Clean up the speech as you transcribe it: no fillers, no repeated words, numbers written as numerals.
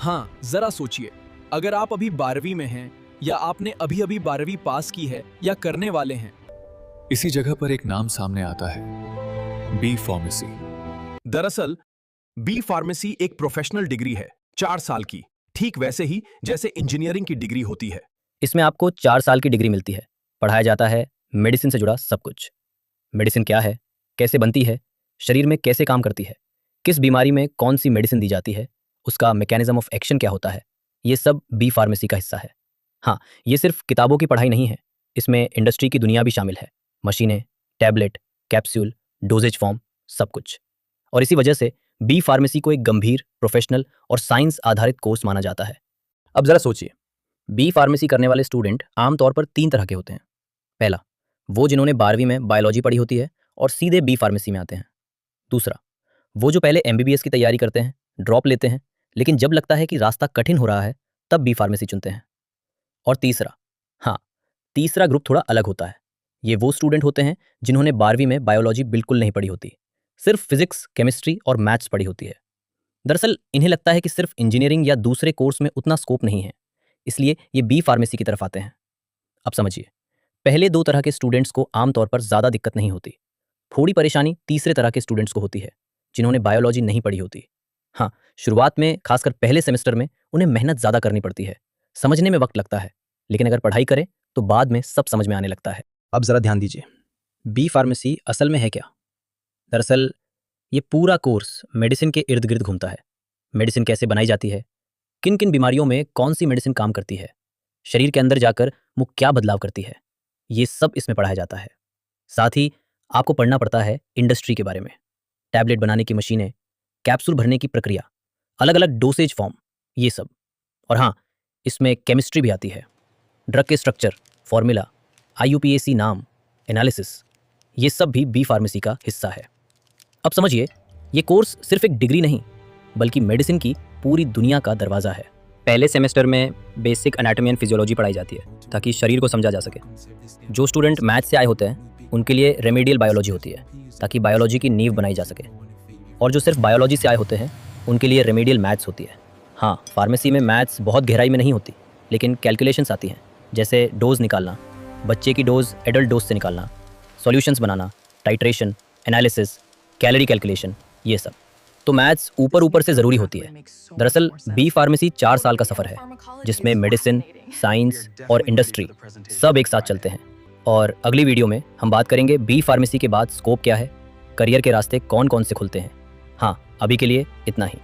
हाँ, जरा सोचिए, अगर आप अभी 12वीं में हैं या आपने अभी अभी 12वीं पास की है या करने वाले हैं। इसी जगह पर एक नाम सामने आता है, बी फार्मेसी। दरअसल बी फार्मेसी एक प्रोफेशनल डिग्री है, 4 साल की, ठीक वैसे ही जैसे इंजीनियरिंग की डिग्री होती है। इसमें आपको 4 साल की डिग्री मिलती है। पढ़ाया जाता है मेडिसिन से जुड़ा सब कुछ। मेडिसिन क्या है, कैसे बनती है, शरीर में कैसे काम करती है, किस बीमारी में कौन सी मेडिसिन दी जाती है, उसका मैकेनिज्म ऑफ एक्शन क्या होता है, ये सब बी फार्मेसी का हिस्सा है। हाँ, ये सिर्फ किताबों की पढ़ाई नहीं है, इसमें इंडस्ट्री की दुनिया भी शामिल है। मशीनें, टैबलेट, कैप्सूल, डोजेज फॉर्म, सब कुछ। और इसी वजह से बी फार्मेसी को एक गंभीर, प्रोफेशनल और साइंस आधारित कोर्स माना जाता है। अब जरा सोचिए, बी फार्मेसी करने वाले स्टूडेंट आमतौर पर 3 तरह के होते हैं। पहला, वो जिन्होंने 12वीं में बायोलॉजी पढ़ी होती है और सीधे बी फार्मेसी में आते हैं। दूसरा, वो जो पहले एमबीबीएस की तैयारी करते हैं, ड्रॉप लेते हैं, लेकिन जब लगता है कि रास्ता कठिन हो रहा है, तब बी फार्मेसी चुनते हैं। और तीसरा, हाँ, तीसरा ग्रुप थोड़ा अलग होता है। ये वो स्टूडेंट होते हैं जिन्होंने 12वीं में बायोलॉजी बिल्कुल नहीं पढ़ी होती, सिर्फ फिजिक्स, केमिस्ट्री और मैथ्स पढ़ी होती है। दरअसल इन्हें लगता है कि सिर्फ इंजीनियरिंग या दूसरे कोर्स में उतना स्कोप नहीं है, इसलिए ये बी फार्मेसी की तरफ आते हैं। अब समझिए, पहले 2 तरह के स्टूडेंट्स को आमतौर पर ज़्यादा दिक्कत नहीं होती। थोड़ी परेशानी तीसरे तरह के स्टूडेंट्स को होती है, जिन्होंने बायोलॉजी नहीं पढ़ी होती। हाँ, शुरुआत में, खासकर पहले सेमेस्टर में, उन्हें मेहनत ज़्यादा करनी पड़ती है, समझने में वक्त लगता है, लेकिन अगर पढ़ाई करें तो बाद में सब समझ में आने लगता है। अब ज़रा ध्यान दीजिए, बी फार्मेसी असल में है क्या? दरअसल ये पूरा कोर्स मेडिसिन के इर्द गिर्द घूमता है। मेडिसिन कैसे बनाई जाती है, किन किन बीमारियों में कौन सी मेडिसिन काम करती है, शरीर के अंदर जाकर मुंह क्या बदलाव करती है, ये सब इसमें पढ़ाया जाता है। साथ ही आपको पढ़ना पड़ता है इंडस्ट्री के बारे में, टैबलेट बनाने की मशीनें, कैप्सूल भरने की प्रक्रिया, अलग अलग डोसेज फॉर्म, ये सब। और हाँ, इसमें केमिस्ट्री भी आती है, ड्रग के स्ट्रक्चर, फॉर्मूला, आईयूपीएसी नाम, एनालिसिस, ये सब भी बी फार्मेसी का हिस्सा है। अब समझिए, ये कोर्स सिर्फ एक डिग्री नहीं, बल्कि मेडिसिन की पूरी दुनिया का दरवाज़ा है। पहले सेमेस्टर में बेसिक एनाटॉमी एंड फिजियोलॉजी पढ़ाई जाती है, ताकि शरीर को समझा जा सके। जो स्टूडेंट मैथ्स से आए होते हैं, उनके लिए रेमेडियल बायोलॉजी होती है, ताकि बायोलॉजी की नींव बनाई जा सके। और जो सिर्फ बायोलॉजी से आए होते हैं, उनके लिए रेमेडियल मैथ्स होती है। हाँ, फार्मेसी में मैथ्स बहुत गहराई में नहीं होती, लेकिन कैलकुलेशंस आती हैं, जैसे डोज निकालना, बच्चे की डोज एडल्ट डोज से निकालना, सॉल्यूशंस बनाना, टाइट्रेशन, एनालिसिस, कैलोरी कैलकुलेशन, ये सब। तो मैथ्स ऊपर ऊपर से ज़रूरी होती है। दरअसल बी फार्मेसी 4 साल का सफ़र है, जिसमें मेडिसिन, साइंस और इंडस्ट्री सब एक साथ चलते हैं। और अगली वीडियो में हम बात करेंगे बी फार्मेसी के बाद स्कोप क्या है, करियर के रास्ते कौन कौन से खुलते हैं। हाँ, अभी के लिए इतना ही।